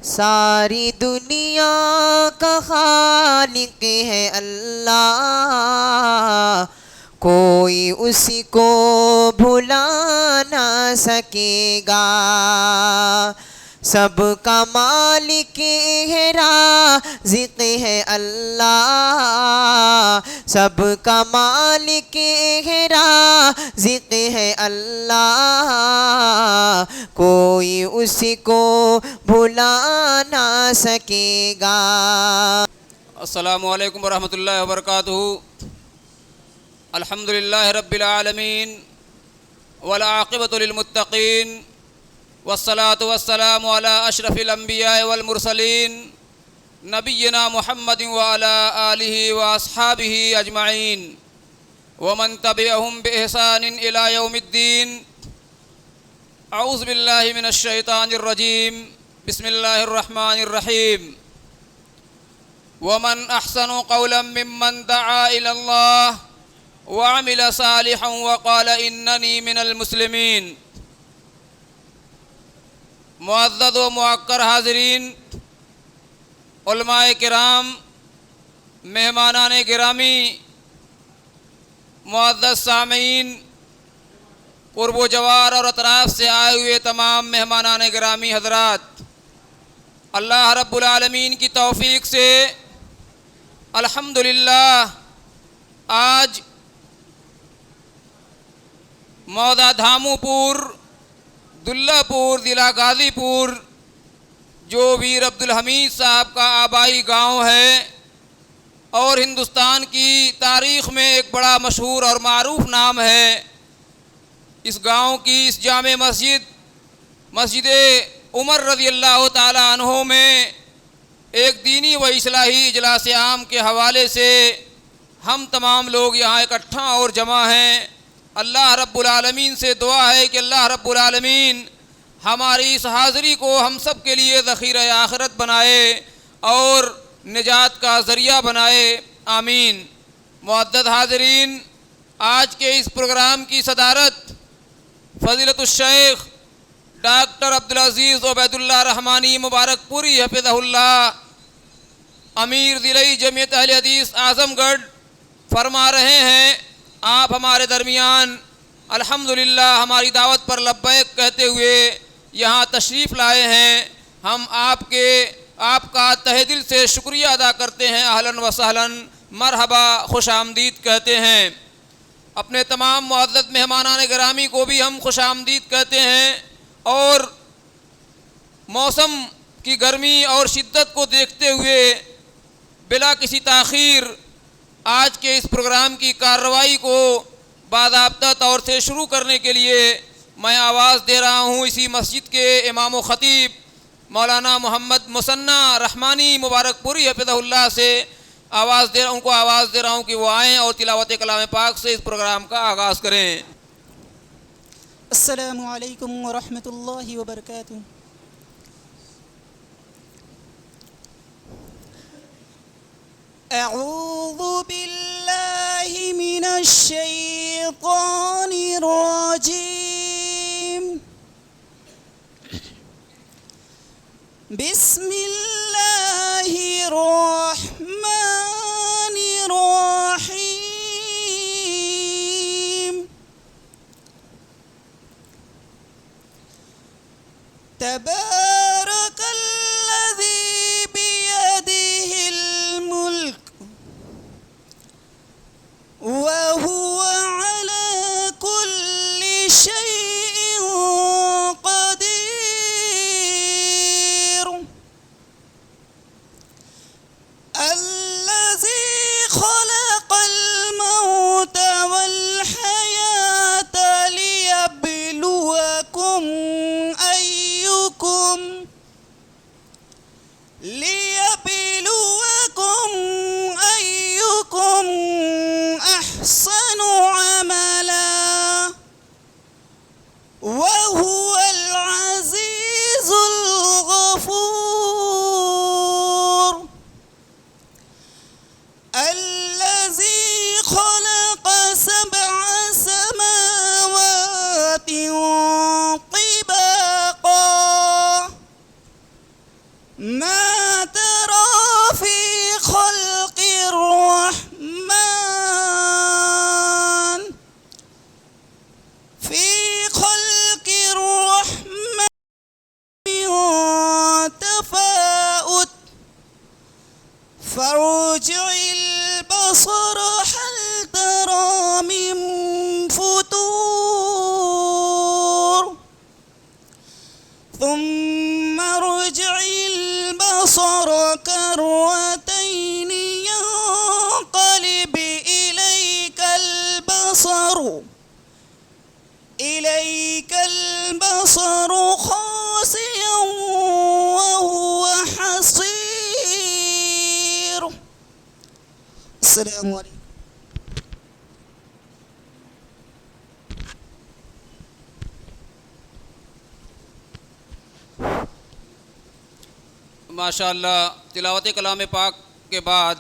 सारी दुनिया का खालिक है अल्लाह, कोई उसी को भुला ना सकेगा। सबका मालिक है राज़िक़ है अल्लाह, सबका मालिक है राज़िक़ है अल्लाह, कोई उसी को भुला ना सकेगा। अस्सलामु अलैकुम वरहमतुल्लाहि वबरकातुहू। अल्हम्दुलिल्लाहि रब्बिल आलमीन वल आक़िबतु लिल मुत्तक़ीन वस्सलातु वस्सलामु अला अशरफिल अंबिया वल मुरसलीन नबिय्यिना मुहम्मदिन व अला आलिहि व अस्हाबिहि अजमईन व मन तबिअहुम बिइहसानिन इला यौमिद्दीन। अऊज़ु बिल्लाहि मिनश शैतानिर रजीम। बिस्मिल्लाहिर रहमानिर रहीम। वमन अहसनु क़ौलन मिम्मन दआ इलल्लाह व अमिल सालिहन व क़ाल इन्ननी मिनल मुस्लिमीन। मुअज़्ज़ज़ व मुअक्कर हाज़रीन, उलमाए किराम, मेहमानाने गिरामी, मुअज़्ज़ज़ सामीन, क़ुर्ब जवार और अतराफ़ से आए हुए तमाम मेहमानाने गिरामी हज़रात, अल्लाह रब्बुल आलमीन की तौफ़ीक़ से अल्हम्दुलिल्लाह आज मौदा धामूपुर, दुल्लापुर, ज़िला गाज़ीपुर, जो वीर अब्दुल हमीद साहब का आबाई गांव है और हिंदुस्तान की तारीख़ में एक बड़ा मशहूर और मारूफ़ नाम है, इस गांव की इस जामे मस्जिद मस्जिद उमर रज़ियल्लाहु ताला अन्हु में एक दीनी व इस्लाही इजलास आम के हवाले से हम तमाम लोग यहाँ इकट्ठा और जमा हैं। अल्लाह रब्बुल आलमीन से दुआ है कि अल्लाह रब्बुल आलमीन हमारी इस हाज़री को हम सब के लिए ज़ख़ीरा आखिरत बनाए और निजात का ज़रिया बनाए, आमीन। मुअद्दद हाज़रीन, आज के इस प्रोग्राम की सदारत फ़ज़ीलतुश शेख डॉक्टर अब्दुल अज़ीज़ उबैदुल्लाह रहमानी मुबारकपुरी हफ़िज़हुल्लाह, अमीर ज़िले जमीयत अहले हदीस आज़मगढ़ फरमा रहे हैं। आप हमारे दरमियान अल्हम्दुलिल्लाह हमारी दावत पर लब्बैक कहते हुए यहाँ तशरीफ़ लाए हैं। हम आपका तहे दिल से शुक्रिया अदा करते हैं। अहलन व सहलन, मरहबा, खुश आमदीद कहते हैं। अपने तमाम मुअज़्ज़ज़ मेहमानान गिरामी को भी हम खुश आमदीद कहते हैं और मौसम की गर्मी और शिद्दत को देखते हुए बिला किसी ताख़ीर आज के इस प्रोग्राम की कार्रवाई को बाज़ाब्ता तौर से शुरू करने के लिए मैं आवाज़ दे रहा हूँ इसी मस्जिद के इमाम व ख़तीब मौलाना मोहम्मद मुसन्ना रहमानी मुबारकपुरी हफ़िज़हुल्लाह से उनको आवाज़ दे रहा हूँ कि वो आएँ और तिलावत कलाम पाक से इस प्रोग्राम का आगाज़ करें। अस्सलामु अलैकुम व रहमतुल्लाहि व बरकातुहू। अऊज़ु बिल्लाहि मिनश शैतानिर रजीम। बिस्मिल्लाहिर रहमानिर रहीम। तबारकल्लज़ी बियदिहिल मुल्क व हुवा अला कुल्ली शैइन क़दीर। अल्लज़ी ख़लक़ल मौत वल हयात लियब्लुवकुम अय्युकुम अहसनु अमला व हुवल अज़ीज़ुल गफ़ूर। अल्लज़ी ख़लक़ सबअ समावातिन तिबाक़ा ما ترى في خلق الرحمن من تفاؤت فارجع البصر هل ترى من فتور ثم ارجع البصر كرتين ينقلب إليك البصر خاسئا وهو حصير. السلام عليكم. माशाअल्लाह तिलावत कलाम पाक के बाद